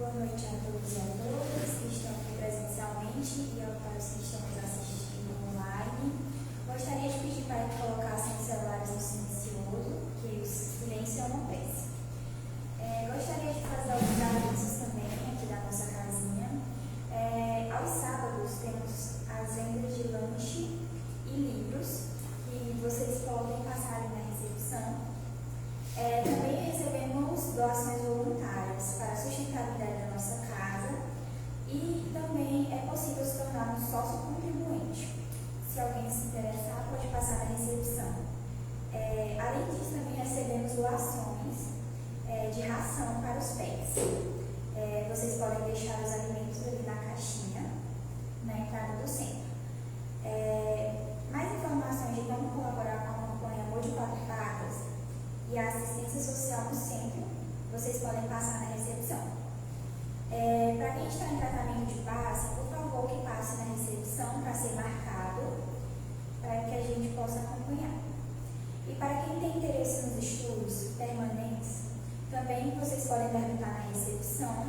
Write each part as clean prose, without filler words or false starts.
Boa noite a todos e a todas que estão aqui presencialmente e aos que estão nos assistindo online. Gostaria de pedir para que colocassem os celulares no silencioso, que o silêncio é uma peça. Gostaria de fazer alguns avisos também aqui da nossa casinha. Aos sábados temos as vendas de lanche e livros que vocês podem passar ali na recepção. Também recebemos doações voluntárias para a sustentabilidade da nossa casa e também é possível se tornar um sócio contribuinte. Se alguém se interessar, pode passar na recepção. Além disso, também recebemos doações de ração para os pets. Vocês podem deixar os alimentos ali na caixinha, na entrada do centro. Mais informações de como colaborar com a campanha Amor de Quatro Patas e a assistência social no centro, vocês podem passar na recepção. Para quem está em tratamento de passe, por favor que passe na recepção para ser marcado, para que a gente possa acompanhar. E para quem tem interesse nos estudos permanentes, também vocês podem perguntar na recepção.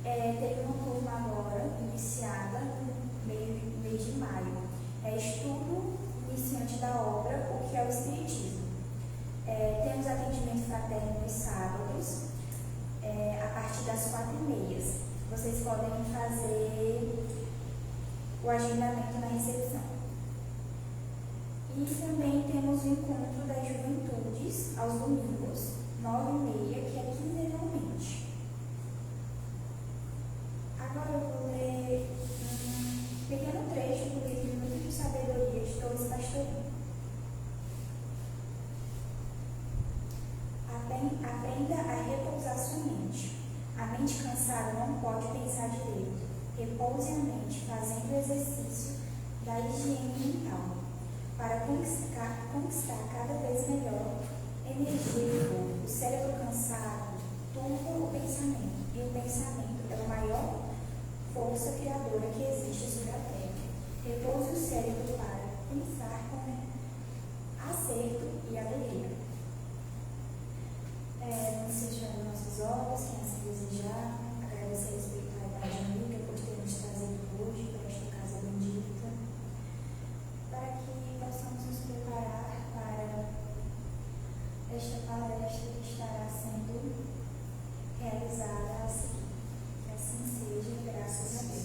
Teve uma turma agora, iniciada no mês de maio. Estudo iniciante da obra, o que é o Espiritismo. Temos atendimento fraterno nos sábados, a partir das 4h30. Vocês podem fazer o agendamento na recepção. E também temos o encontro das juventudes aos domingos, 9h30, que é quinzenalmente. Agora eu vou ler um pequeno trecho do livro Minutos de Sabedoria de Torres Pastorinho. Aprenda a repousar sua mente. A mente cansada não pode pensar direito. Repouse a mente fazendo o exercício da higiene mental para conquistar cada vez melhor energia e fogo. O cérebro cansado turva o pensamento, e o pensamento é a maior força criadora que existe sobre a Terra. Repouse o cérebro para pensar com acerto e alegria. Vamos fechar nossos olhos, quem assim desejar, agradecer a espiritualidade amiga por ter nos trazido hoje para esta casa bendita, para que possamos nos preparar para esta palestra que estará sendo realizada a seguir. Que assim seja, graças a Deus.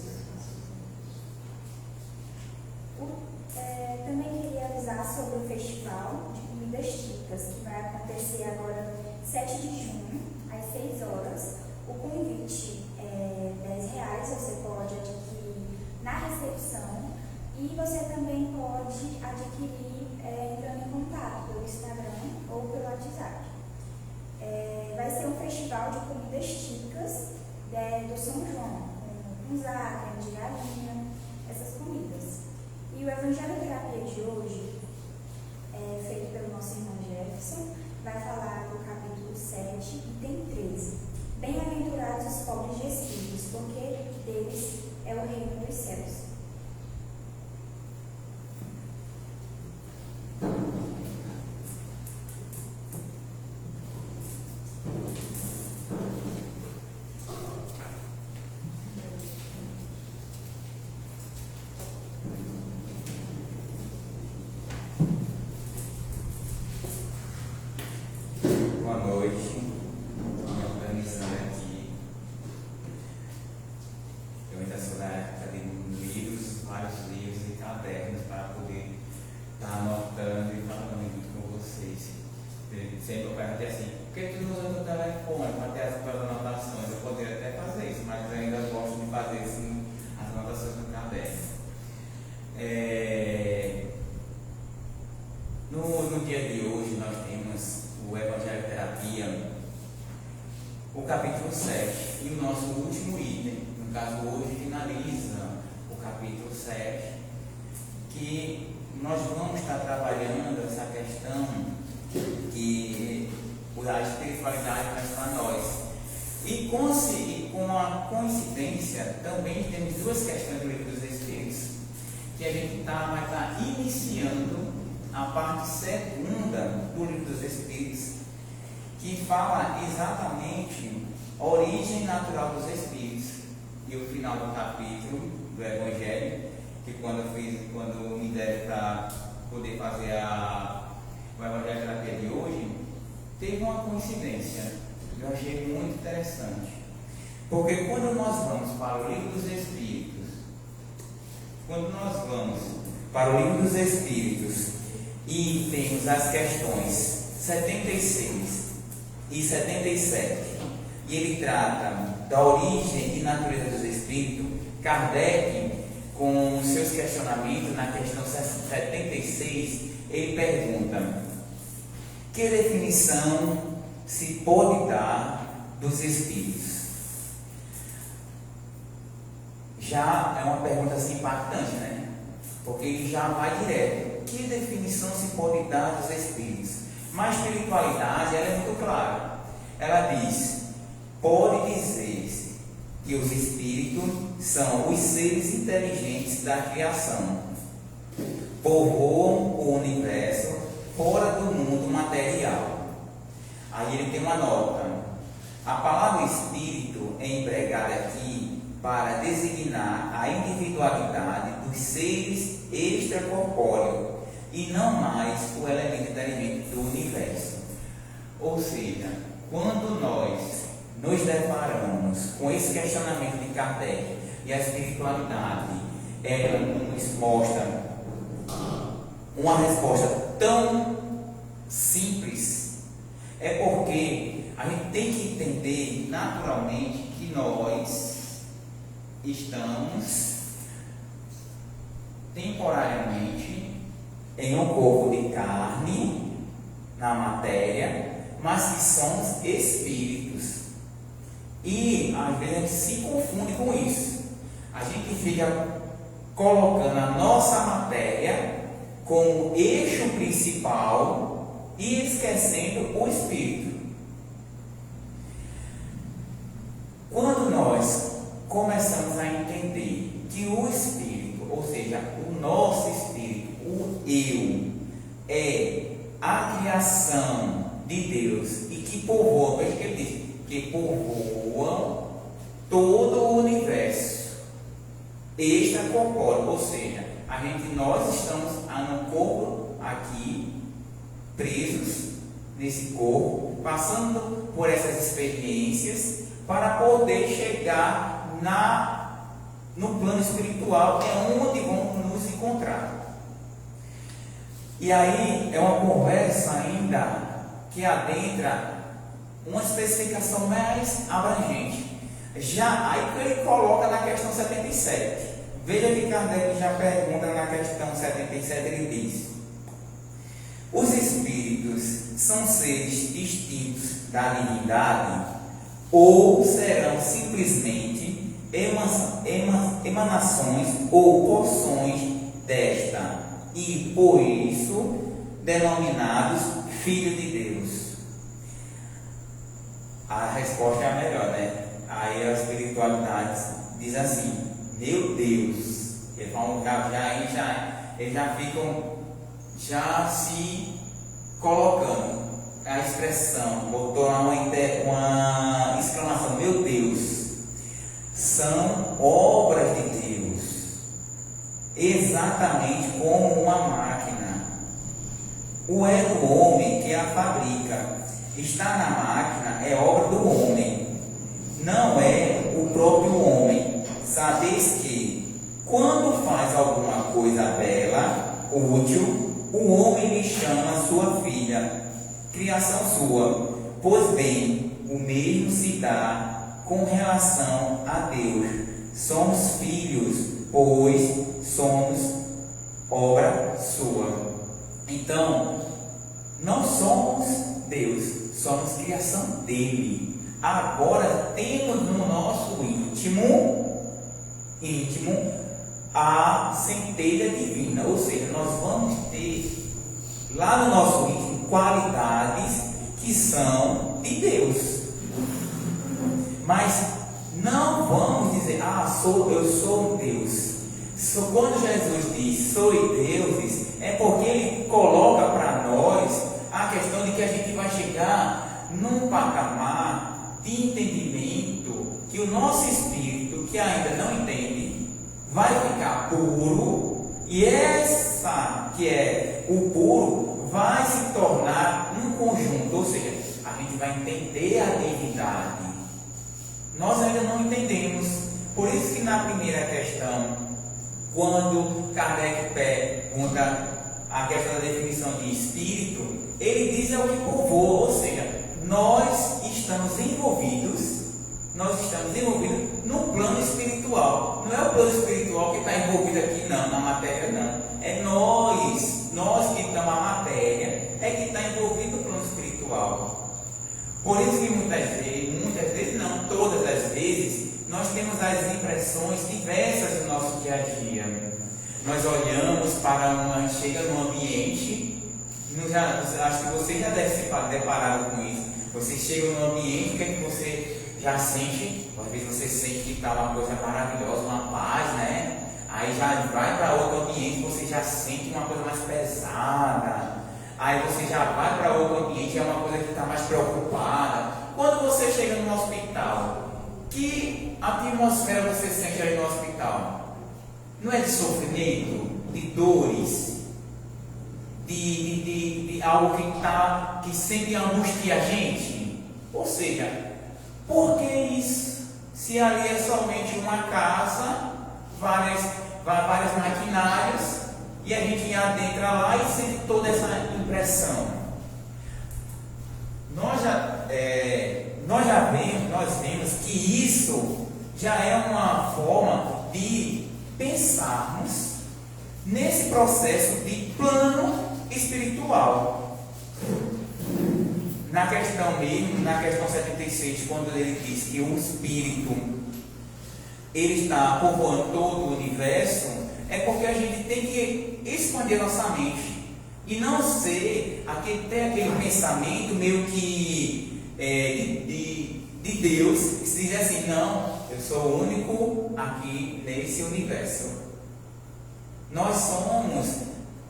Também queria avisar sobre o Festival de Comidas Típicas, que vai acontecer agora 7 de junho, às 6 horas. O convite é R$10, você pode adquirir na recepção e você também pode adquirir entrando em contato pelo Instagram ou pelo WhatsApp. Vai ser um festival de comidas típicas do São João, com cunzá, creme de galinha, essas comidas. E o Evangelho Terapia de hoje, feito pelo nosso irmão Jefferson, vai falar do capítulo 7, item 13. Bem-aventurados os pobres de espíritos, porque deles é o reino dos céus. Sempre eu perguntei assim, por que tu não usa o telefone para ter as tuas anotações? Eu poderia até fazer isso, mas eu ainda gosto de fazer assim, as anotações no caderno. No dia de hoje nós temos o Evangelho Terapia, o capítulo 7, e o nosso último item, no caso hoje finaliza o capítulo 7, que nós vamos estar trabalhando essa questão que a espiritualidade traz para nós. E com a coincidência, também temos duas questões do Livro dos Espíritos, que a gente vai estar iniciando a parte segunda do Livro dos Espíritos, que fala exatamente origem natural dos espíritos. E o final do capítulo do Evangelho, que quando me deram para poder fazer o Evangelho terapia de hoje, teve uma coincidência. Eu achei muito interessante. Porque quando nós vamos para o Livro dos Espíritos, e temos as questões 76 e 77, e ele trata da origem e natureza dos espíritos, Kardec, com seus questionamentos na questão 76, ele pergunta: que definição se pode dar dos espíritos? Já é uma pergunta assim impactante, né? Porque ele já vai direto. Que definição se pode dar dos espíritos? Mas a espiritualidade, ela é muito clara. Ela diz: pode dizer-se que os espíritos são os seres inteligentes da criação, povoam o universo fora do mundo material. Aí ele tem uma nota: a palavra espírito é empregada aqui para designar a individualidade dos seres extracorpóreos e não mais o elemento inteligente do universo. Ou seja, quando nós nos deparamos com esse questionamento de Kardec e a espiritualidade, ela nos mostra uma resposta tão simples, é porque a gente tem que entender naturalmente que nós estamos temporariamente em um corpo de carne, na matéria, mas que somos espíritos. E às vezes a gente se confunde com isso. A gente fica colocando a nossa matéria como eixo principal e esquecendo o espírito. Quando nós começamos a entender que o espírito, ou seja, o nosso espírito, o eu, é a criação de Deus e que povoa, veja que ele diz, que povoam todo o universo extracorpóreo, ou seja, nós estamos no corpo aqui, presos nesse corpo, passando por essas experiências para poder chegar no plano espiritual, é onde vamos nos encontrar. E aí é uma conversa ainda que adentra uma especificação mais abrangente. Já aí que ele coloca na questão 77. Veja que Kardec já pergunta na questão 77, ele diz: os espíritos são seres distintos da divindade ou serão simplesmente emanações ou porções desta, e por isso denominados filhos de Deus? A resposta é a melhor, né? Aí a espiritualidade diz assim: meu Deus, eles falam, eles já ficam se colocando a expressão, botou uma exclamação: meu Deus, são obras de Deus, exatamente como uma máquina. O é do homem que a fabrica, está na máquina, é obra do homem, não é o próprio homem. Sabeis que, quando faz alguma coisa bela, útil, o homem lhe chama sua filha, criação sua. Pois bem, o mesmo se dá com relação a Deus. Somos filhos, pois somos obra sua. Então, não somos Deus, somos criação dele. Agora temos no nosso íntimo a centelha divina, ou seja, nós vamos ter lá no nosso íntimo qualidades que são de Deus, mas não vamos dizer: eu sou Deus. Quando Jesus diz sois deuses, é porque ele coloca para nós a questão de que a gente vai chegar num patamar de entendimento que o nosso espírito, que ainda não entende, vai ficar puro, e essa que é o puro vai se tornar um conjunto, ou seja, a gente vai entender a divindade. Nós ainda não entendemos, por isso que na primeira questão, quando Kardec pergunta a questão da definição de espírito, ele diz ao que povoa, ou seja, nós estamos envolvidos no plano espiritual. Não é o plano espiritual que está envolvido aqui, não, na matéria, não. É nós que estamos na matéria, é que está envolvido no plano espiritual. Por isso que muitas vezes não, todas as vezes, nós temos as impressões diversas do nosso dia a dia. Nós olhamos para chega num ambiente, acho que você já deve se deparado com isso. Você chega num ambiente que você já sente, às vezes você sente que está uma coisa maravilhosa, uma paz, né? Aí já vai para outro ambiente, você já sente uma coisa mais pesada. Aí você já vai para outro ambiente, é uma coisa que está mais preocupada. Quando você chega no hospital, que atmosfera você sente aí no hospital? Não é de sofrimento, de dores, de algo que sempre angustia a gente? Ou seja, por que isso? Se ali é somente uma casa, várias maquinários, e a gente adentra lá e sente toda essa impressão. Nós vemos que isso já é uma forma de pensarmos nesse processo de plano espiritual. Na questão 76, quando ele diz que o Espírito ele está povoando todo o universo, é porque a gente tem que expandir nossa mente e não ter aquele pensamento meio que de Deus, que se diz assim, não, eu sou o único aqui nesse universo. Nós somos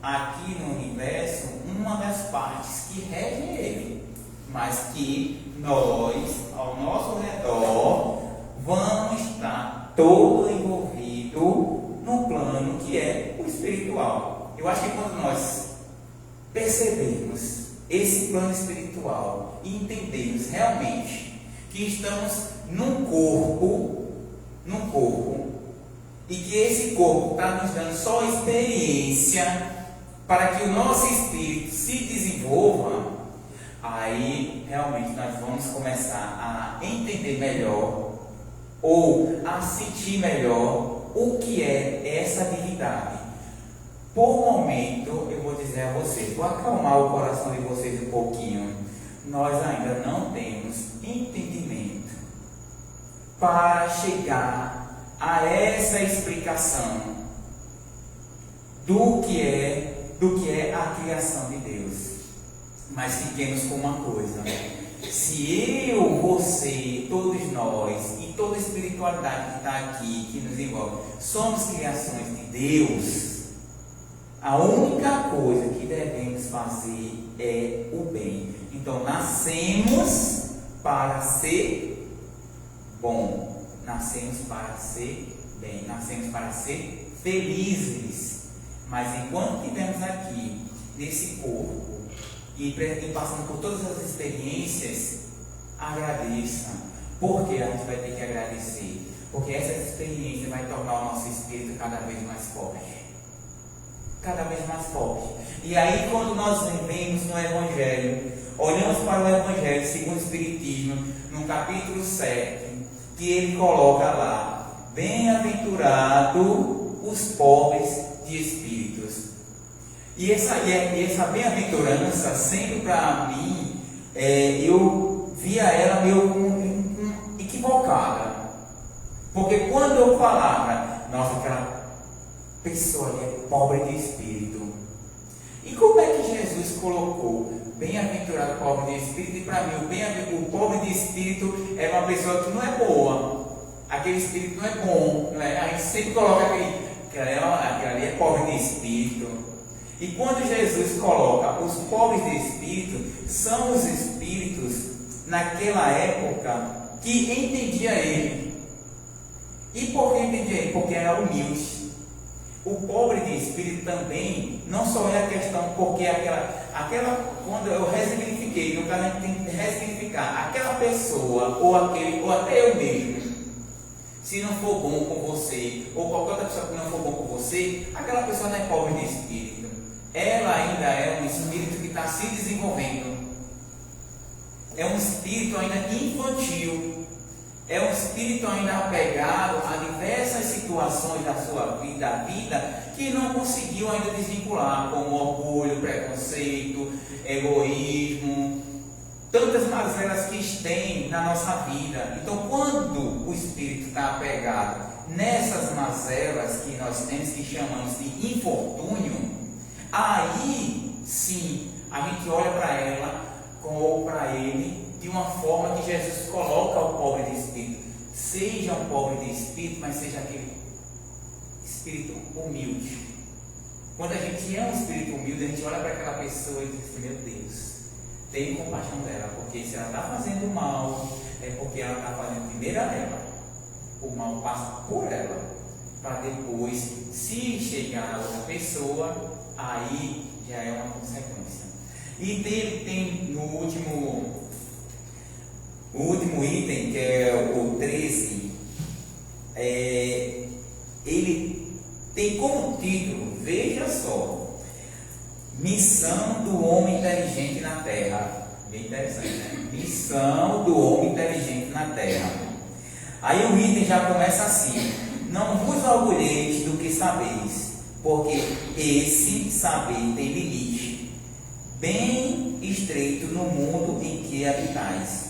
aqui no universo uma das partes que rege ele, mas que nós, ao nosso redor, vamos estar todo envolvido num plano que é o espiritual. Eu acho que quando nós percebemos esse plano espiritual e entendemos realmente que estamos num corpo, e que esse corpo está nos dando só experiência para que o nosso espírito se desenvolva, aí realmente nós vamos começar a entender melhor ou a sentir melhor o que é essa divindade. Por momento, eu vou dizer a vocês, vou acalmar o coração de vocês um pouquinho. Nós ainda não temos entendimento para chegar a essa explicação do que é a criação de Deus. Mas fiquemos com uma coisa: se eu, você, todos nós e toda a espiritualidade que está aqui, que nos envolve, somos criações de Deus, a única coisa que devemos fazer é o bem. Então nascemos para ser bom, nascemos para ser bem, nascemos para ser felizes. Mas enquanto estivermos aqui nesse corpo e passando por todas as experiências, agradeça, porque a gente vai ter que agradecer, porque essa experiência vai tornar o nosso espírito cada vez mais forte. Cada vez mais forte. E aí, quando nós vemos no Evangelho, olhamos para o Evangelho segundo o Espiritismo, no capítulo 7, que ele coloca lá: bem-aventurado os pobres de espíritos. E essa bem-aventurança, sempre para mim, eu via ela meio equivocada. Porque quando eu falava, nossa, aquela pessoa que é pobre de espírito. E como é que Jesus colocou bem-aventurado pobre de espírito? E para mim, o pobre de espírito é uma pessoa que não é boa. Aquele espírito não é bom. Não é? A gente sempre coloca aquele ali é pobre de espírito. E quando Jesus coloca os pobres de espírito, são os espíritos naquela época que entendia ele. E por que entendia ele? Porque era humilde. O pobre de espírito também, não só é a questão, porque quando eu ressignifiquei, no caso a gente tem que ressignificar aquela pessoa, ou até eu mesmo, se não for bom com você, ou qualquer outra pessoa que não for bom com você, aquela pessoa não é pobre de espírito. Ela ainda é um espírito que está se desenvolvendo. É um espírito ainda infantil. É um espírito ainda apegado a diversas situações da sua vida, que não conseguiu ainda desvincular, como orgulho, preconceito, egoísmo, tantas mazelas que tem na nossa vida. Então, quando o espírito está apegado nessas mazelas que nós temos, que chamamos de infortúnio, aí sim a gente olha para ela ou para ele de uma forma que Jesus coloca o pobre de espírito. Seja um pobre de espírito, mas seja aquele espírito humilde. Quando a gente é um espírito humilde, a gente olha para aquela pessoa e diz: meu Deus, tenha compaixão dela, porque se ela está fazendo mal, é porque ela está fazendo primeiro a ela. O mal passa por ela, para depois, se chegar a outra pessoa, aí já é uma consequência. E tem no o último item, que é o 13, ele tem como título, veja só, Missão do Homem Inteligente na Terra. Bem interessante, né? Missão do Homem Inteligente na Terra. Aí o item já começa assim: não vos orgulheis do que sabeis, porque esse saber tem limite, bem estreito no mundo em que habitais.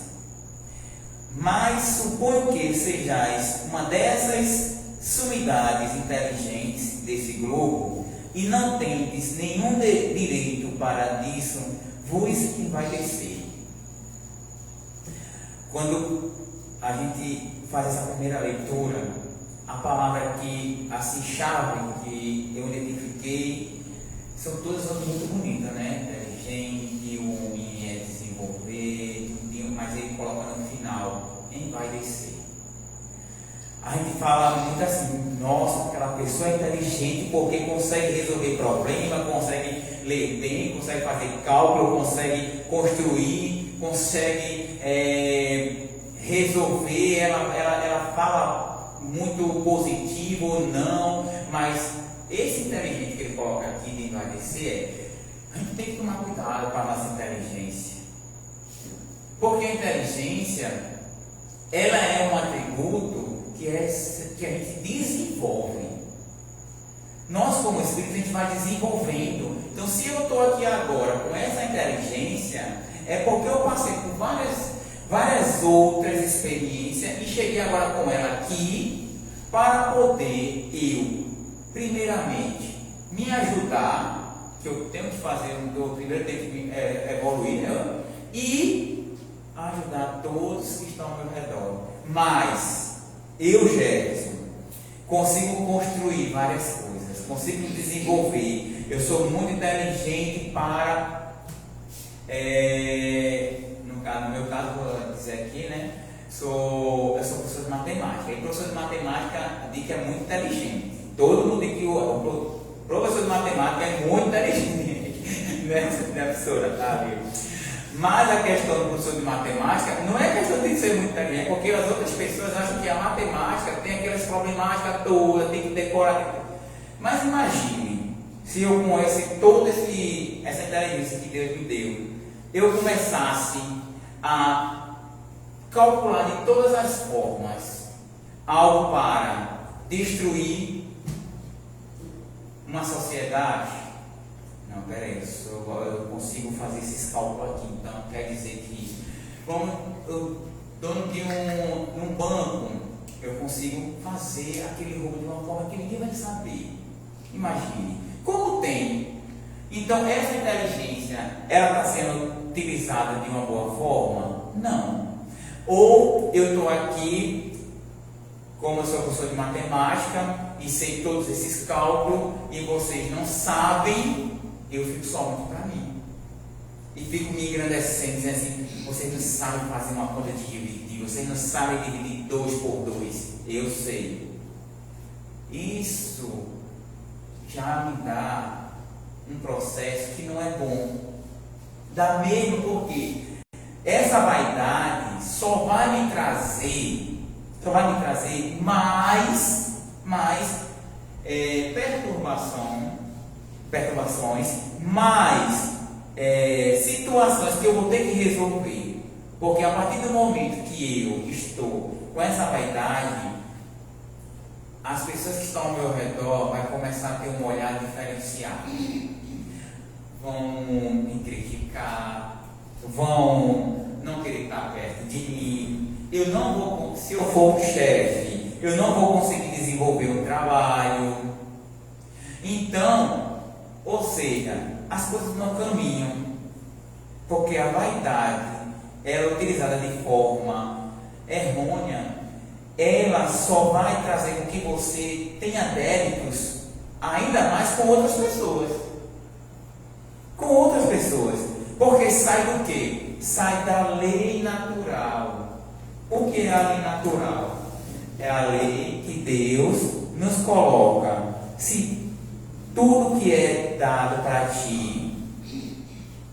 Mas suponho que sejais uma dessas sumidades inteligentes desse globo, e não tendes nenhum direito para disso vos envaidecer. Quando a gente faz essa primeira leitura, a palavra que, assim, chave que eu identifiquei, são todas muito bonitas, né? Inteligente, homem, desenvolver, mas ele coloca no final, envaidecer. A gente fala muito assim: nossa, aquela pessoa é inteligente porque consegue resolver problemas, consegue ler bem, consegue fazer cálculo, consegue construir, consegue resolver. Ela fala muito positivo ou não, mas esse inteligente que ele coloca aqui de envaidecer, a gente tem que tomar cuidado com a nossa inteligência, porque a inteligência, ela é um atributo que a gente desenvolve. Nós, como espírito, a gente vai desenvolvendo. Então, se eu estou aqui agora com essa inteligência, é porque eu passei por várias outras experiências e cheguei agora com ela aqui para poder eu, primeiramente, me ajudar, que eu tenho que fazer, eu primeiro tenho que evoluir, né? E ajudar todos que estão ao meu redor. Mas eu, Jefferson, consigo construir várias coisas, consigo desenvolver. Eu sou muito inteligente para, no meu caso, vou dizer aqui, né? Eu sou professor de matemática. E professor de matemática diz que é muito inteligente. Todo mundo diz que o professor de matemática é muito inteligente, né, professora? Tá, viu? Mas a questão do professor de matemática não é questão de ser muito inteligente, porque as outras pessoas acham que a matemática tem aquelas problemáticas todas, tem que decorar. Mas imagine, se eu com toda essa inteligência que Deus me deu, eu começasse a calcular de todas as formas algo para destruir uma sociedade. Não, peraí, eu consigo fazer esses cálculos aqui. Então quer dizer que, dono de um banco, eu consigo fazer aquele roubo de uma forma que ninguém vai saber. Imagine, como tem. Então essa inteligência, ela está sendo utilizada de uma boa forma? Não. Ou eu estou aqui, como eu sou professor de matemática e sei todos esses cálculos e vocês não sabem, eu fico só muito para mim. e fico me engrandecendo, dizendo assim: vocês não sabem fazer uma conta de dividir, vocês não sabem dividir 2 por 2. Eu sei. Isso já me dá um processo que não é bom. Dá mesmo porque essa vaidade só vai me trazer mais perturbações, mais situações que eu vou ter que resolver. Porque a partir do momento que eu estou com essa vaidade, as pessoas que estão ao meu redor vão começar a ter um olhar diferenciado. Vão me criticar, vão não querer estar perto de mim. Se eu for um chefe, eu não vou conseguir desenvolver o trabalho. Então, ou seja, as coisas não caminham, porque a vaidade, ela é utilizada de forma errônea, ela só vai trazer com que você tenha débitos ainda mais com outras pessoas. Porque sai do quê? Sai da lei natural. O que é a lei natural? É a lei que Deus nos coloca. Se tudo que é dado para ti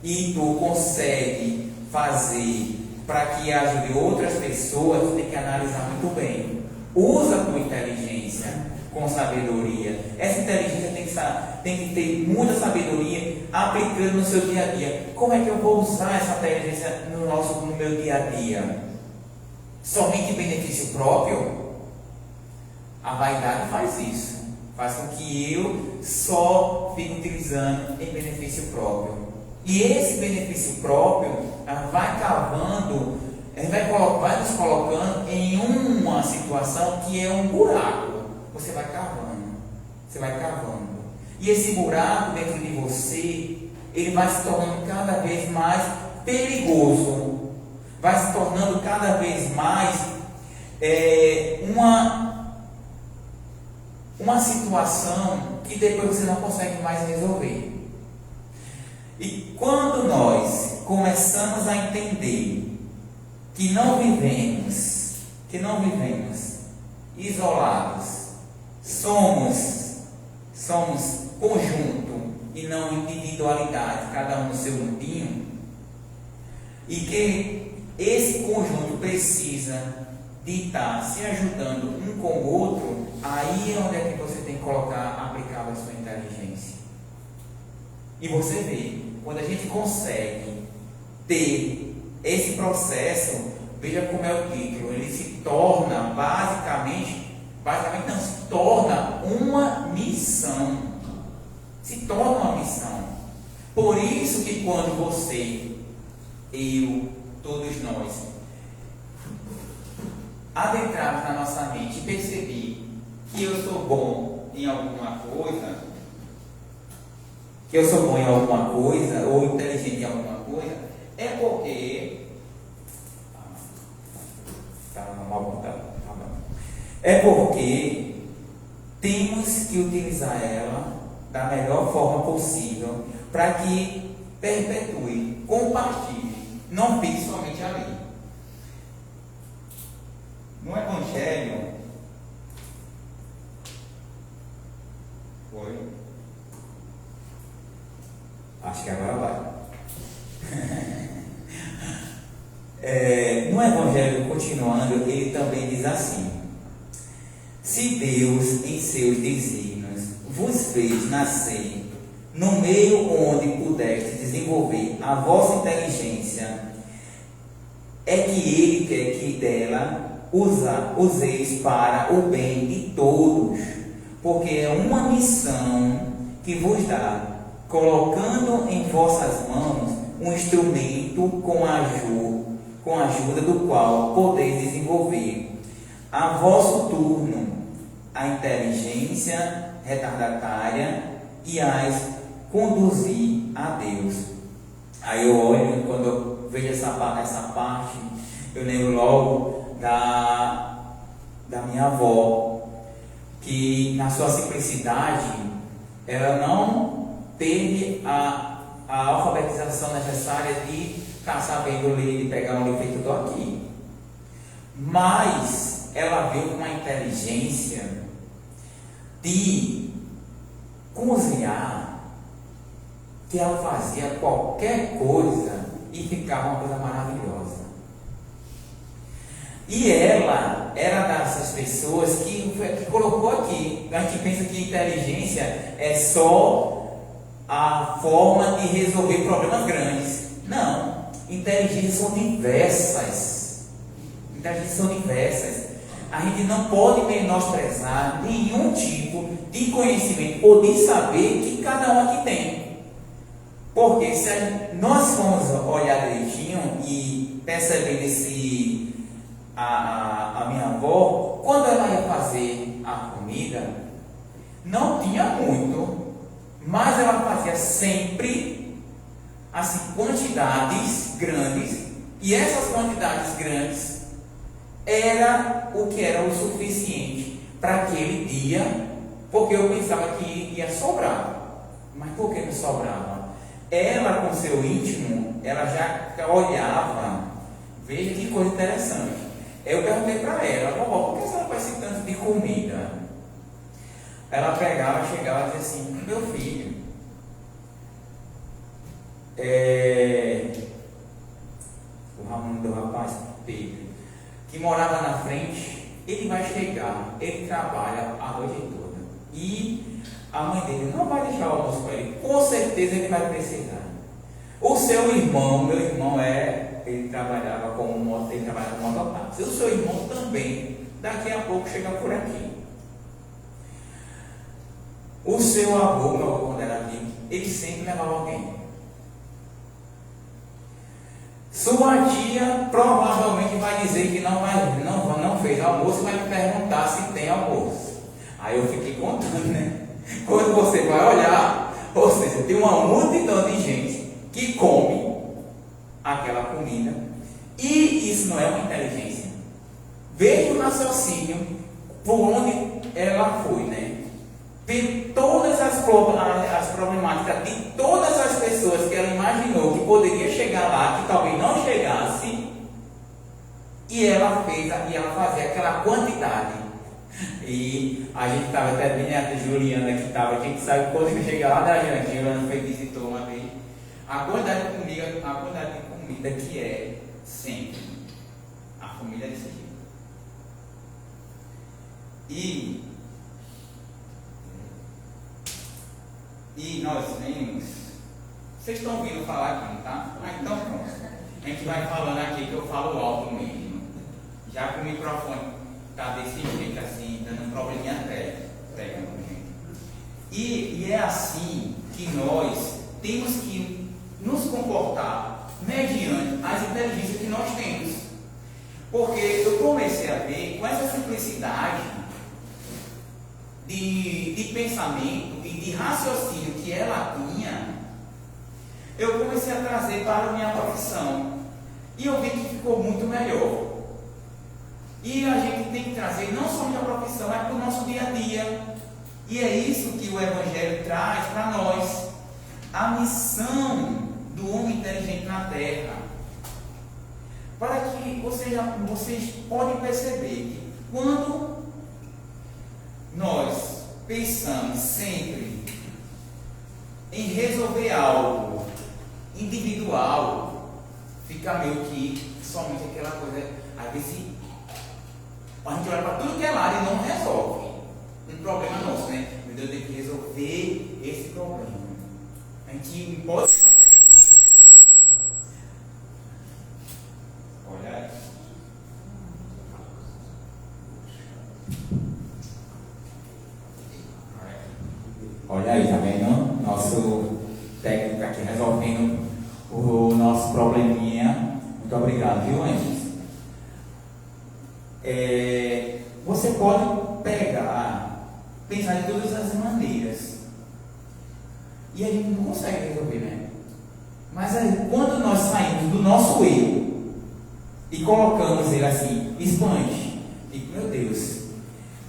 e tu consegue fazer para que ajude outras pessoas, tu tem que analisar muito bem. Usa a tua inteligência com sabedoria. Essa inteligência tem que ter muita sabedoria aplicando no seu dia a dia. Como é que eu vou usar essa inteligência no meu dia a dia? Somente em benefício próprio? A vaidade faz isso. Faz com que eu só fique utilizando em benefício próprio. E esse benefício próprio vai cavando, vai nos colocando em uma situação que é um buraco. Você vai cavando. E esse buraco dentro de você, ele vai se tornando cada vez mais perigoso. Vai se tornando cada vez mais uma situação que depois você não consegue mais resolver. E quando nós começamos a entender que não vivemos isolados, somos conjunto e não individualidade, cada um no seu mundinho, e que esse conjunto precisa de estar se ajudando um com o outro, aí é onde é que você tem que aplicar a sua inteligência. E você vê, quando a gente consegue ter esse processo, veja como é o título, ele se torna basicamente não, se torna uma missão. Por isso que quando você, eu, todos nós, adentrarmos na nossa mente e perceber que eu sou bom em alguma coisa, ou inteligente em alguma coisa, é porque temos que utilizar ela da melhor forma possível para que perpetue, compartilhe, não fique somente ali. No Evangelho, acho que agora vai. No Evangelho, continuando, ele também diz assim: se Deus, em seus desígnios, vos fez nascer no meio onde pudeste desenvolver a vossa inteligência, é que Ele quer que dela useis para o bem de todos, porque é uma missão que vos dá, colocando em vossas mãos um instrumento com a ajuda do qual podeis desenvolver a vosso turno a inteligência retardatária e as conduzir a Deus. Aí eu olho, quando eu vejo essa parte, eu lembro logo da minha avó, que na sua simplicidade ela não teve a alfabetização necessária de estar sabendo ler e pegar um livro feito do aqui. Mas ela veio com uma inteligência de cozinhar, que ela fazia qualquer coisa e ficava uma coisa maravilhosa. E ela era dessas pessoas que colocou aqui. A gente pensa que inteligência é só a forma de resolver problemas grandes. Não, inteligências são diversas. Inteligências são diversas. A gente não pode menosprezar nenhum tipo de conhecimento ou de saber que cada um aqui tem. Porque se nós formos olhar direitinho e perceber a minha avó, quando ela ia fazer a comida, não tinha muito, mas ela fazia sempre assim, quantidades grandes, e essas quantidades grandes era o que era o suficiente para aquele dia, porque eu pensava que ia sobrar. Mas por que não sobrava? Ela, com seu íntimo, ela já olhava. Veja que coisa interessante. Eu perguntei para ela: vovó, por que você faz esse tanto de comida? Ela pegava, chegava e dizia assim: meu filho, o nome do rapaz, Pedro, que morava na frente, ele vai chegar, ele trabalha a noite toda. E a mãe dele não vai deixar o almoço para ele, com certeza ele vai precisar. O seu irmão, meu irmão ele trabalhava como mototáxi. O seu irmão também, daqui a pouco chega por aqui. O seu avô, meu avô quando era vivo, ele sempre levava alguém. Sua tia provavelmente vai dizer que não fez almoço, vai me perguntar se tem almoço. Aí eu fiquei contando, né? Quando você vai olhar, ou seja, tem uma multidão de gente que come aquela comida, e isso não é uma inteligência. Veja o raciocínio por onde ela foi, né? Tem todas as problemáticas de todas as pessoas que ela imaginou que poderia chegar lá, que talvez não chegasse, e ela fazia aquela quantidade. E a gente estava até bem, a Juliana que estava, a gente sabe quando chega lá da Juliana, Juliana foi visitou uma vez, a quantidade de comida que é sempre a família desse jeito. E nós temos, vocês estão ouvindo falar aqui, não tá? Então pronto, a gente vai falando aqui que eu falo alto mesmo, já que o microfone está desse jeito assim, dando um probleminha técnico, gente. E é assim que nós temos que nos comportar mediante as inteligências que nós temos. Porque eu comecei a ver com essa simplicidade de pensamento e de raciocínio que ela tinha, eu comecei a trazer para a minha profissão. E eu vi que ficou muito melhor. E a gente tem que trazer não só para a profissão, mas para o nosso dia a dia. E é isso que o Evangelho traz para nós. A missão do homem inteligente na Terra. Para que vocês podem perceber que quando nós pensamos sempre em resolver algo individual, fica meio que somente aquela coisa, às vezes a gente olha para tudo que é lado e não resolve um problema nosso, né? Meu Deus, eu tenho que resolver esse problema. A gente pode. Olha aí. Olha aí, tá vendo? Nosso técnico aqui resolvendo o nosso probleminha. Muito obrigado, viu, Antes? Você pode pensar de todas as maneiras, e a gente não consegue resolver, né? Mas aí, quando nós saímos do nosso eu e colocamos ele assim, expande, e meu Deus,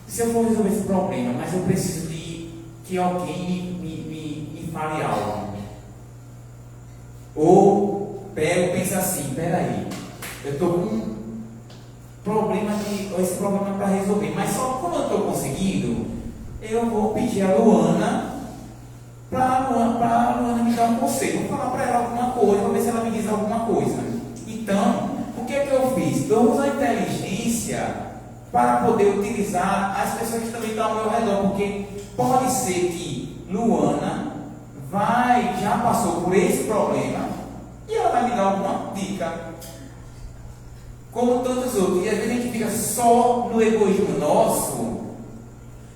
se eu for resolver esse problema, mas eu preciso de que alguém me fale algo. Ou pensa assim, peraí, eu estou com esse problema para resolver, mas só como eu estou conseguindo, eu vou pedir a Luana para a Luana me dar um conselho, vou falar para ela alguma coisa, vou ver se ela me diz alguma coisa. Então, o que é que eu fiz? Eu uso a inteligência para poder utilizar as pessoas que também estão ao meu redor, porque pode ser que Luana já passou por esse problema e ela vai me dar alguma dica, como tantos outros. E às vezes a gente fica só no egoísmo nosso,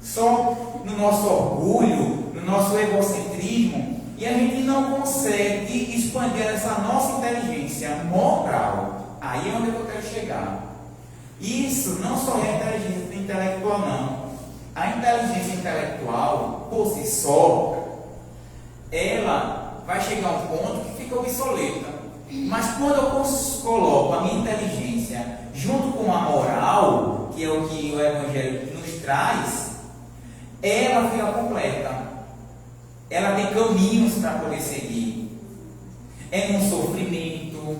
só no nosso orgulho, no nosso egocentrismo, e a gente não consegue expandir essa nossa inteligência moral. Aí é onde eu quero chegar. Isso não só é inteligência intelectual, não. A inteligência intelectual, por si só, ela vai chegar a um ponto que fica obsoleta. Mas quando eu coloco a minha inteligência junto com a moral, que é o que o Evangelho nos traz, ela fica completa. Ela tem caminhos para poder seguir. É num sofrimento,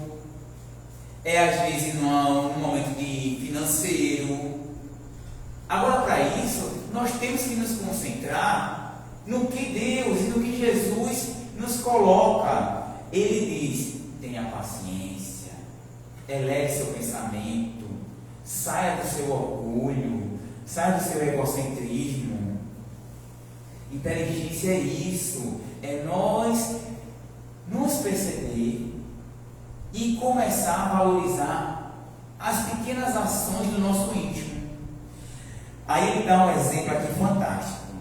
é às vezes num momento de financeiro. Agora, para isso, nós temos que nos concentrar no que Deus e no que Jesus nos coloca. Ele diz: tenha paciência, eleve seu pensamento, saia do seu orgulho, saia do seu egocentrismo. Inteligência é isso, é nós nos perceber e começar a valorizar as pequenas ações do nosso íntimo. Aí ele dá um exemplo aqui fantástico.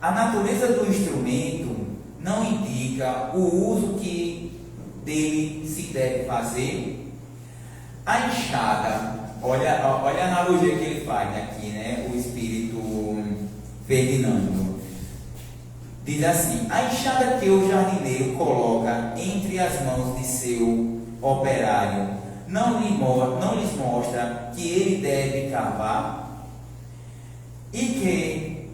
A natureza do instrumento não indica o uso que dele se deve fazer. A enxada, olha a analogia que ele faz aqui, né? O espírito Ferdinando diz assim: a enxada que o jardineiro coloca entre as mãos de seu operário não lhes mostra que ele deve cavar? E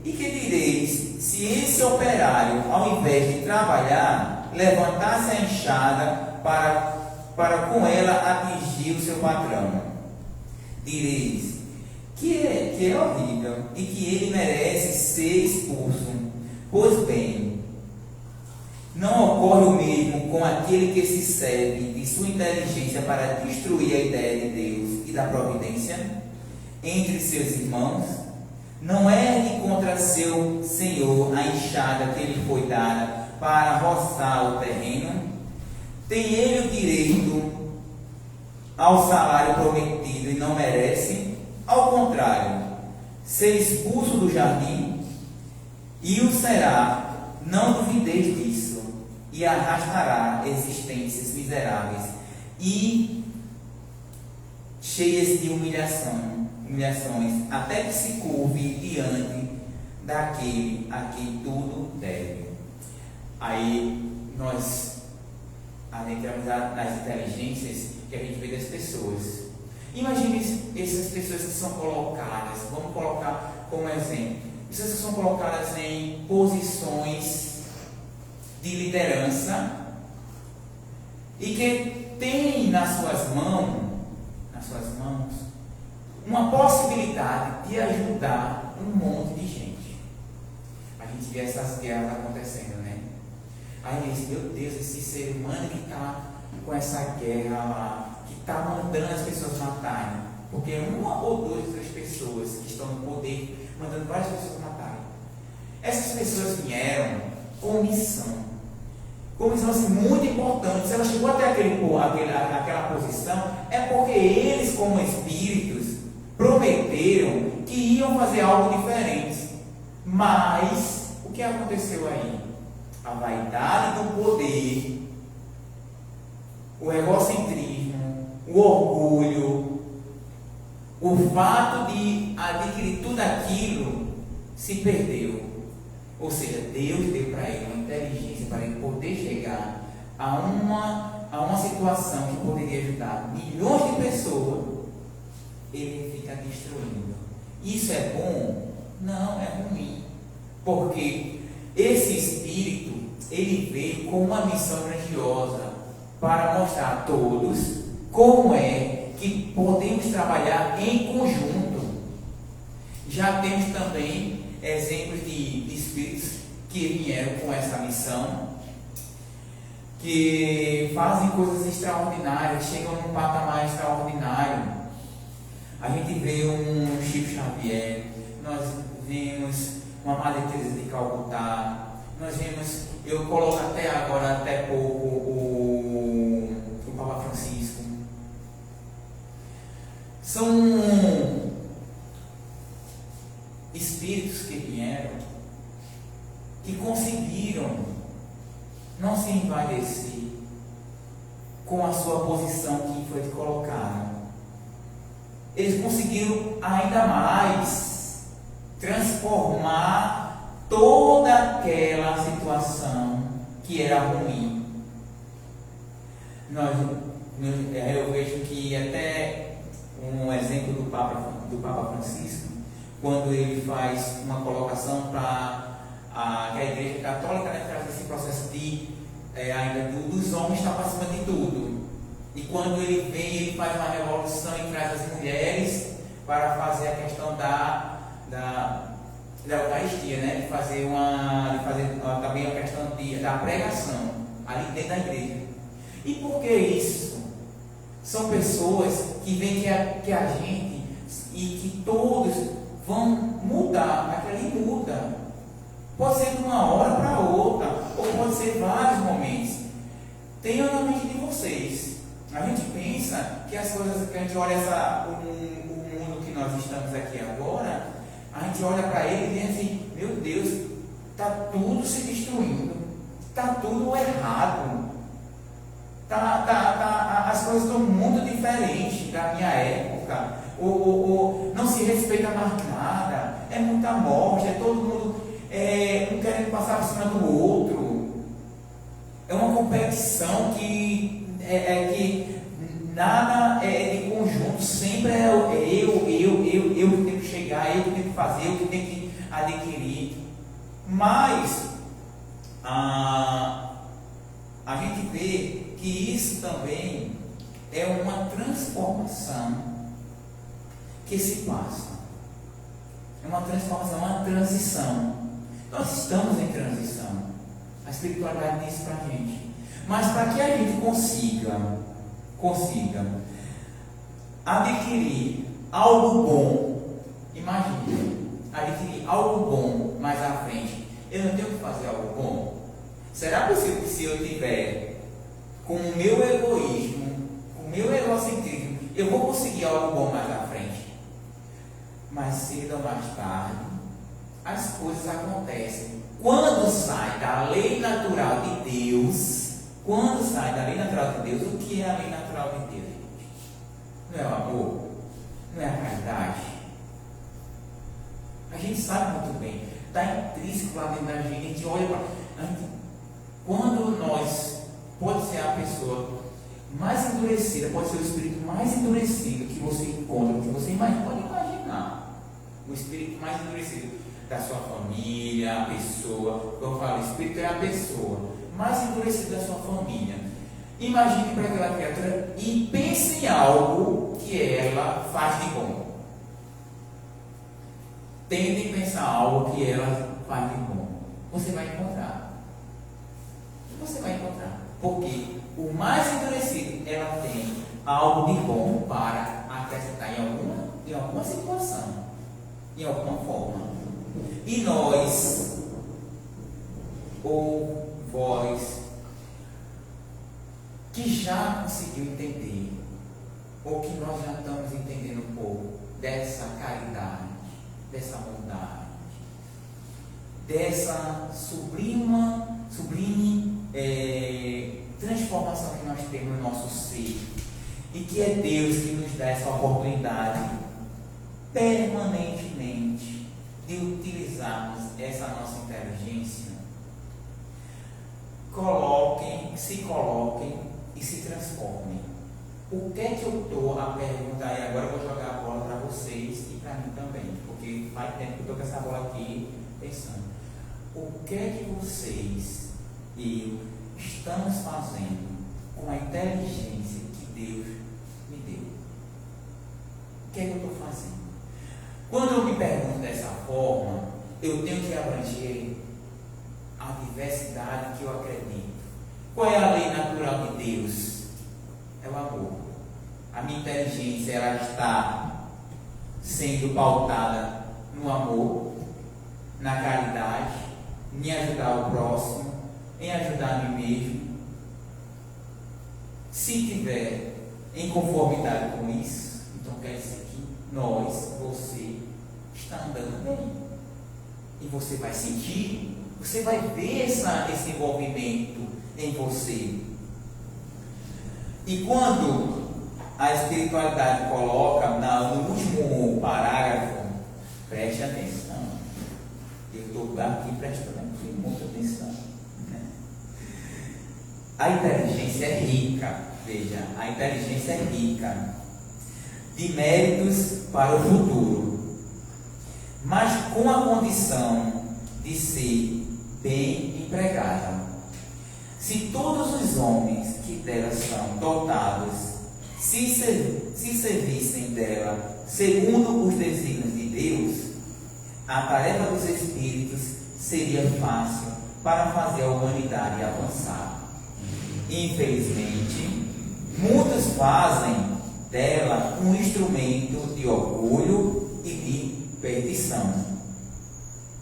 que direis se esse operário, ao invés de trabalhar, levantasse a enxada para com ela atingir o seu patrão? Direis que é horrível e que ele merece ser expulso. Pois bem, não ocorre o mesmo com aquele que se serve de sua inteligência para destruir a ideia de Deus e da providência entre seus irmãos? Não ergue contra seu Senhor a enxada que lhe foi dada para roçar o terreno? Tem ele o direito ao salário prometido e não merece? Ao contrário, ser expulso do jardim, e o será, não duvideis disso, e arrastará existências miseráveis e cheias de humilhações, até que se curve diante daquele a quem tudo deve. Aí nós adentramos nas inteligências que a gente vê das pessoas. Imagine essas pessoas que são colocadas, vamos colocar como exemplo, pessoas que são colocadas em posições de liderança e que têm nas suas mãos uma possibilidade de ajudar um monte de gente. A gente vê essas guerras acontecendo, né? Aí diz: meu Deus, esse ser humano que está com essa guerra lá, que está mandando as pessoas matarem, porque uma ou duas, três pessoas que estão no poder mandando várias pessoas matarem. Essas pessoas vieram com missão assim, muito importante. Se ela chegou até aquela posição, é porque eles, como espíritos, prometeram que iam fazer algo diferente. Mas o que aconteceu aí? A vaidade do poder, o egocentrismo, o orgulho, o fato de adquirir tudo aquilo se perdeu. Ou seja, Deus deu para ele uma inteligência para ele poder chegar a uma situação que poderia ajudar milhões de pessoas. Ele fica destruindo. Isso é bom? Não, é ruim. Porque esse espírito, ele veio com uma missão grandiosa. para mostrar a todos como é que podemos trabalhar em conjunto. Já temos também exemplos de espíritos que vieram com essa missão, que fazem coisas extraordinárias, chegam num patamar extraordinário. A gente vê um Chico Xavier, nós vimos uma Madre Teresa de Calcutá, nós vimos, eu coloco até agora, até pouco, o Papa Francisco. São espíritos que vieram, que conseguiram não se envaidecer com a sua posição que foi colocada. Eles conseguiram ainda mais transformar toda aquela situação que era ruim. Eu vejo que até um exemplo do Papa Francisco, quando ele faz uma colocação para que a Igreja Católica, né, traz esse processo de ainda dos homens estar para cima de tudo. E quando ele vem, ele faz uma revolução e traz as mulheres para fazer a questão da Eucaristia, né? De fazer também a questão da pregação ali dentro da igreja. E por que isso? São pessoas que veem que a gente e que todos vão mudar, aquilo ali muda. Pode ser de uma hora para outra, ou pode ser vários momentos. Tenham na mente de vocês. A gente pensa que as coisas, que a gente olha o mundo que nós estamos aqui agora, a gente olha para ele e diz assim, meu Deus, está tudo se destruindo, está tudo errado, as coisas estão muito diferentes da minha época, não se respeita mais nada, é muita morte, é todo mundo um querendo passar por cima do outro, é uma competição que nada é de conjunto, sempre é eu que tenho que chegar, eu que tenho que fazer, eu que tenho que adquirir. Mas a gente vê que isso também é uma transformação que se passa. É uma transformação, uma transição. Nós estamos em transição. A espiritualidade diz para a gente. Mas para que a gente consiga adquirir algo bom, imagine, adquirir algo bom mais à frente, eu não tenho que fazer algo bom? Será possível que se eu tiver com o meu egoísmo, com o meu egocentrismo, eu vou conseguir algo bom mais à frente? Mais cedo ou mais tarde, as coisas acontecem. Quando sai da lei natural de Deus, o que é a lei natural de Deus, gente? Não é o amor? Não é a caridade? A gente sabe muito bem, está intrínseco lá dentro da gente. A gente olha para. Quando pode ser a pessoa mais endurecida, pode ser o espírito mais endurecido que você encontra, que você pode imaginar. O espírito mais endurecido da sua família, a pessoa, como eu falo, o espírito é a pessoa mais endurecida da sua família. Imagine para aquela criatura e pense em algo que ela faz de bom. Tente pensar algo que ela faz de bom. Você vai encontrar. Porque o mais endurecido, ela tem algo de bom para acrescentar em alguma situação, em alguma forma. E nós, ou vós, que já conseguiu entender, ou que nós já estamos entendendo um pouco dessa caridade, dessa bondade, dessa sublime transformação que nós temos no nosso ser, e que é Deus que nos dá essa oportunidade permanentemente de utilizarmos essa nossa inteligência. Se coloquem e se transformem. O que é que eu estou a perguntar? E agora eu vou jogar a bola para vocês e para mim também, porque faz tempo que eu estou com essa bola aqui pensando. O que é que vocês e eu estamos fazendo com a inteligência que Deus me deu. O que é que eu estou fazendo? Quando eu me pergunto dessa forma, eu tenho que abranger a diversidade que eu acredito. Qual é a lei natural de Deus? É o amor. A minha inteligência, ela está sendo pautada no amor, na caridade, em ajudar o próximo, em ajudar a mim mesmo. Se tiver em conformidade com isso, então quer dizer que você está andando bem. E você vai sentir, você vai ver esse envolvimento em você. E quando a espiritualidade coloca no último parágrafo, preste atenção. Eu estou aqui prestando muita atenção. Né? A inteligência é rica, veja, a inteligência é rica de méritos para o futuro, mas com a condição de ser bem empregada. Se todos os homens que dela são dotados se servissem dela segundo os desígnios de Deus, a tarefa dos espíritos seria fácil para fazer a humanidade avançar. Infelizmente, muitos fazem dela um instrumento de orgulho e de perdição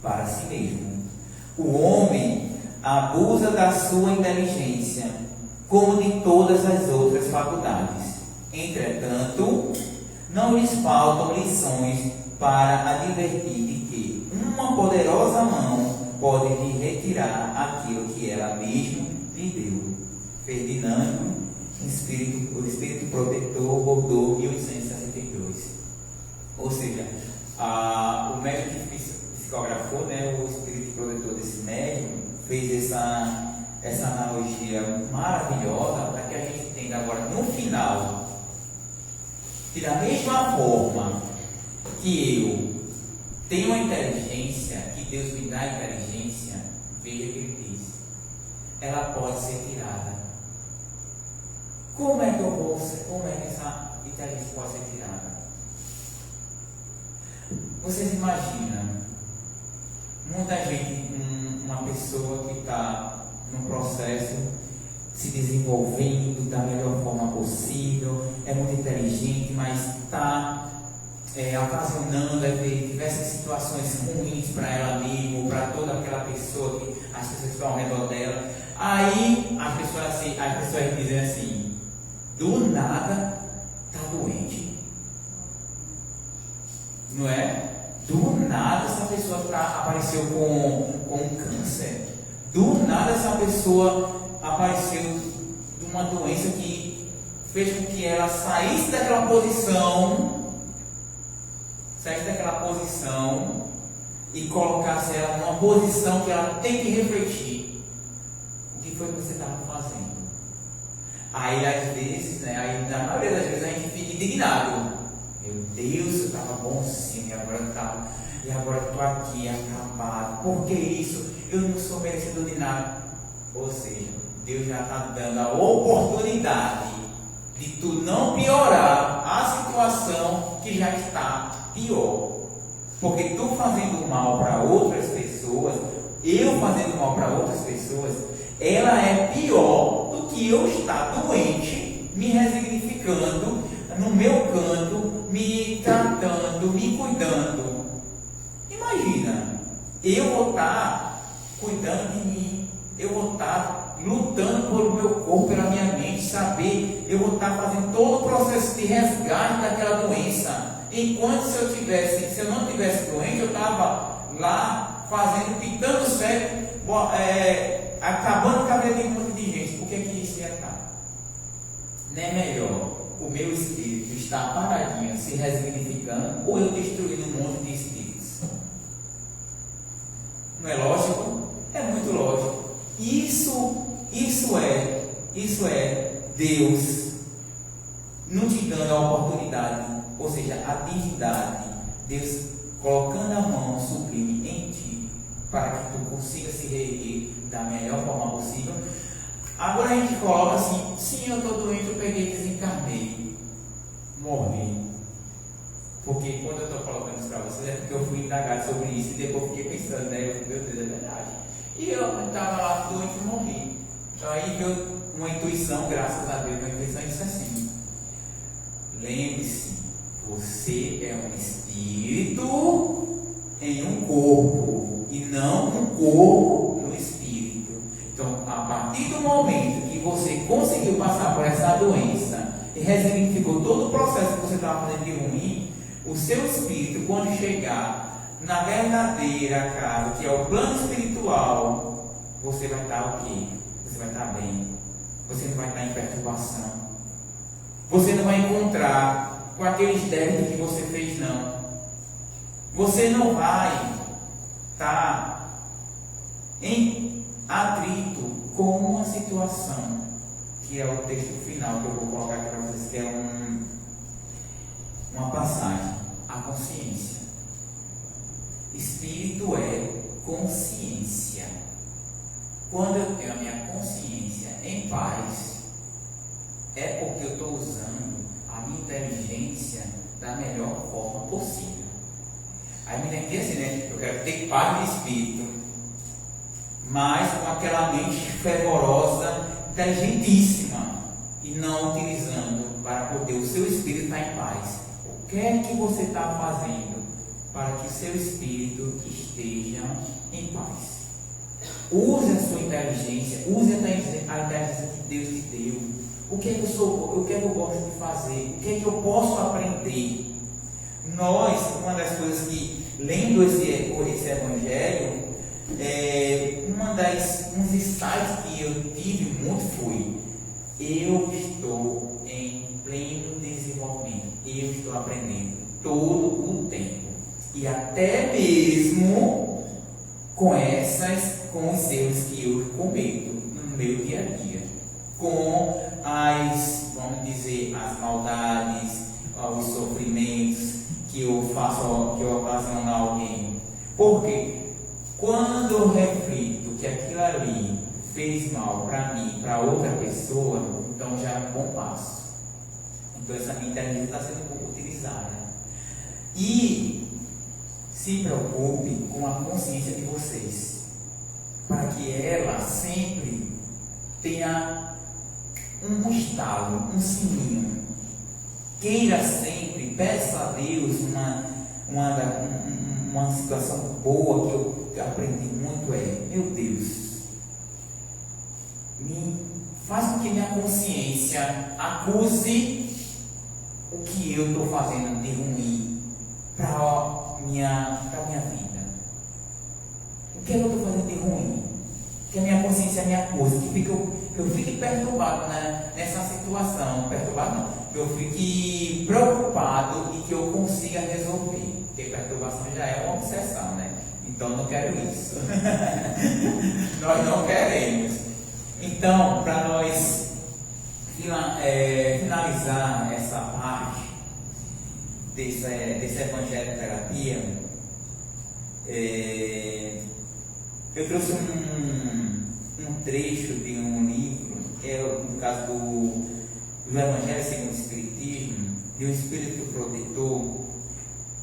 para si mesmo. O homem abusa da sua inteligência, como de todas as outras faculdades. Entretanto, não lhes faltam lições para advertir de que uma poderosa mão pode lhe retirar aquilo que ela mesma lhe deu. Ferdinando, o Espírito Protetor, Bordeaux, 1862. Ou seja, o médium que psicografou, né, o Espírito Protetor desse médium, fez essa analogia maravilhosa para que a gente entenda agora no final que da mesma forma que eu tenho a inteligência, que Deus me dá a inteligência, veja que ele diz, ela pode ser tirada. Como é que essa inteligência pode ser tirada? Vocês imaginam, muita gente, uma pessoa que está num processo se desenvolvendo da melhor forma possível, é muito inteligente, mas está ocasionando diversas situações ruins para ela mesma, para toda aquela pessoa, que as pessoas estão ao redor dela. Aí as pessoas dizem assim, do nada está doente. Não é? Do nada essa pessoa apareceu com um câncer. Do nada essa pessoa apareceu de uma doença que fez com que ela saísse daquela posição e colocasse ela numa posição que ela tem que refletir. O que foi que você estava fazendo? Aí às vezes, na maioria das vezes a gente fica indignado. Meu Deus, eu estava bom sim, e agora estou aqui acabado. Por que isso? Eu não sou merecedor de nada. Ou seja, Deus já está dando a oportunidade de tu não piorar a situação que já está pior. Porque tu fazendo mal para outras pessoas, eu fazendo mal para outras pessoas, ela é pior do que eu estar doente, me resignificando no meu canto, me tratando, me cuidando. Imagina, eu vou estar cuidando de mim, eu vou estar lutando pelo meu corpo, pela minha mente, saber, eu vou estar fazendo todo o processo de resgate daquela doença. Enquanto se eu não tivesse doente, eu estava lá fazendo, pitando certo, acabando com a vida de um monte de gente. Por que isso ia estar? Não é melhor o meu espírito estar paradinho, se resignificando, ou eu destruindo um monte de espíritos? Não é lógico? É muito lógico. Isso é Deus não te dando a oportunidade, ou seja, a divindade, Deus colocando a mão sublime em ti, para que tu consiga se reerguer da melhor forma possível, Agora a gente coloca assim, sim, eu estou doente, eu peguei e desencarnei, morri. Porque quando eu estou colocando isso para vocês, é porque eu fui indagar sobre isso e depois fiquei pensando, né? Meu Deus, é verdade. E eu estava lá doente e morri. Então aí veio uma intuição, graças a Deus, uma intuição disse assim: lembre-se, você é um espírito em um corpo e não um corpo no espírito. Então, a partir do momento que você conseguiu passar por essa doença e ressignificou todo o processo que você estava fazendo de ruim, o seu espírito, quando chegar na verdadeira casa, que é o plano espiritual, você vai estar o quê? Você vai estar bem. Você não vai estar em perturbação. Você não vai encontrar com aqueles débitos que você fez, não. Você não vai estar em atrito com uma situação, que é o texto final que eu vou colocar aqui para vocês, que é uma passagem, a consciência. Espírito é consciência. Quando eu tenho a minha consciência em paz, é porque eu estou usando a minha inteligência da melhor forma possível. Aí me lembro assim, né? Eu quero ter paz de espírito, mas com aquela mente fervorosa, inteligentíssima, e não utilizando para poder o seu espírito estar em paz. O que é que você está fazendo para que o seu espírito esteja em paz? Use a sua inteligência, use a inteligência que Deus te deu. O que é que eu sou? O que é que eu gosto de fazer? O que é que eu posso aprender? Uma das coisas que, lendo esse evangelho, uns insights que eu tive muito foi: eu estou em pleno desenvolvimento, eu estou aprendendo todo o tempo, e até mesmo com os erros que eu cometo no meu dia a dia, com vamos dizer, as maldades, os sofrimentos que eu faço, que eu ocasiono a alguém. Porque quando eu reflito que aquilo ali fez mal para mim, para outra pessoa, então já é um bom passo. Então essa minha inteligência está sendo um pouco utilizada. E se preocupe com a consciência de vocês, para que ela sempre tenha um estalo, um sininho. Queira sempre, peça a Deus uma situação boa que eu aprendi muito meu Deus, faz com que minha consciência acuse o que eu estou fazendo de ruim para minha vida. O que eu estou fazendo de ruim? Que a minha consciência me acuse, que eu fique perturbado nessa situação. Perturbado não, que eu fique preocupado e que eu consiga resolver. Porque perturbação já é uma obsessão, né? Então não quero isso. Nós não queremos. Então, para nós finalizar essa parte desse evangelho de terapia, eu trouxe um trecho de um livro, no caso do Evangelho segundo o Espiritismo, de um Espírito Protetor.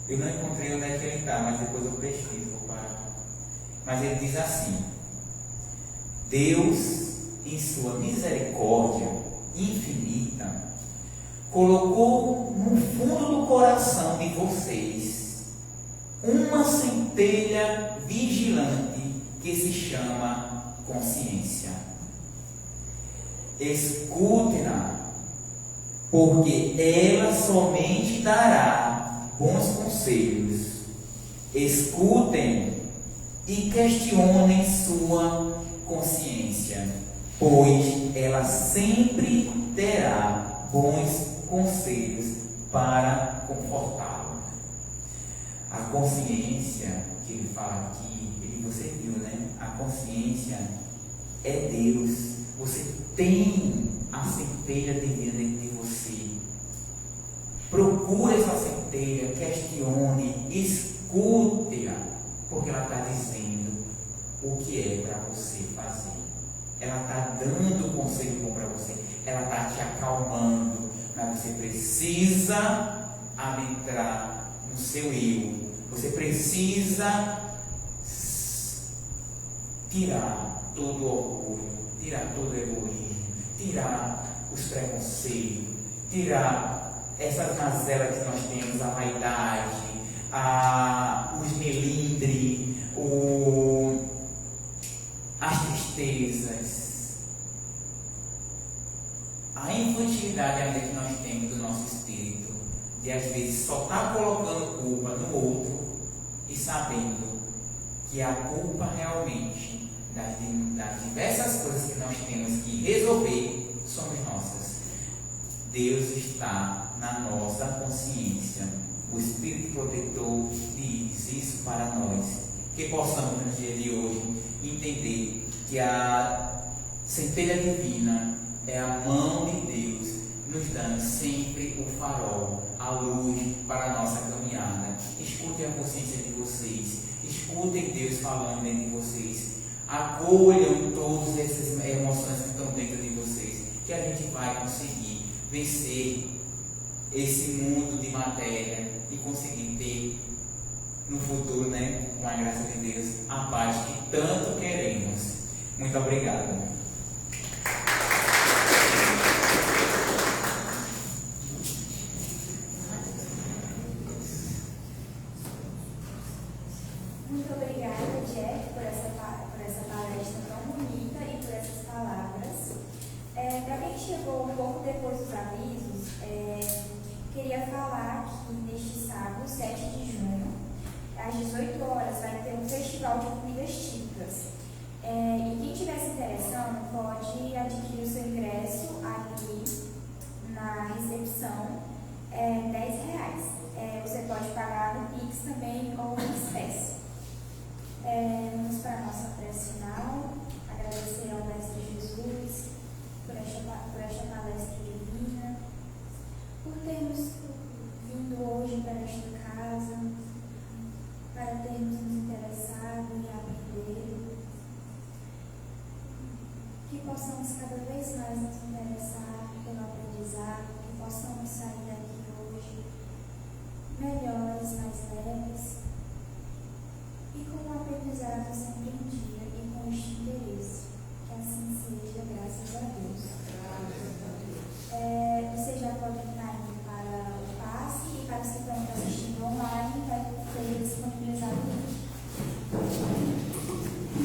Eu não encontrei onde é que ele está, mas depois eu pesquiso. Mas ele diz assim: Deus, em sua misericórdia infinita, colocou no fundo do coração de vocês uma centelha vigilante que se chama consciência. Escute-na, porque ela somente dará bons conselhos. Escutem e questionem sua consciência, pois ela sempre terá bons conselhos para confortá-lo. A consciência que ele fala aqui, você viu, né? A consciência é Deus. Você tem a centelha divina dentro de você. Procure essa centelha, questione, escute-a, porque ela está dizendo o que é para você fazer. ela está dando um conselho bom para você, ela está te acalmando, mas você precisa adentrar no seu eu, você precisa tirar todo o orgulho, tirar todo o egoísmo, tirar os preconceitos, tirar essas mazelas que nós temos, a vaidade, os melindres, as tristezas, a infantilidade ainda que nós temos do nosso espírito, de às vezes só estar colocando culpa no outro e sabendo que a culpa realmente das diversas coisas que nós temos que resolver somos nossas. Deus está na nossa consciência. O Espírito Protetor diz isso para nós, que possamos no dia de hoje entender que a centelha divina é a mão de Deus nos dando sempre o farol, a luz para a nossa caminhada. Escutem a consciência de vocês, escutem Deus falando dentro de vocês, acolham todas essas emoções que estão dentro de vocês, que a gente vai conseguir vencer esse mundo de matéria e conseguir ter no futuro, com a graça de Deus, a paz que tanto queremos. Muito obrigado. Muito obrigada, Jeff, por essa palestra tão bonita e por essas palavras. Para quem chegou um pouco depois dos avisos, queria falar que neste sábado, 7 de junho, às 18 horas, vai ter um festival de comidas típicas. E quem estiver se interessando pode adquirir o seu ingresso ali na recepção, R$10.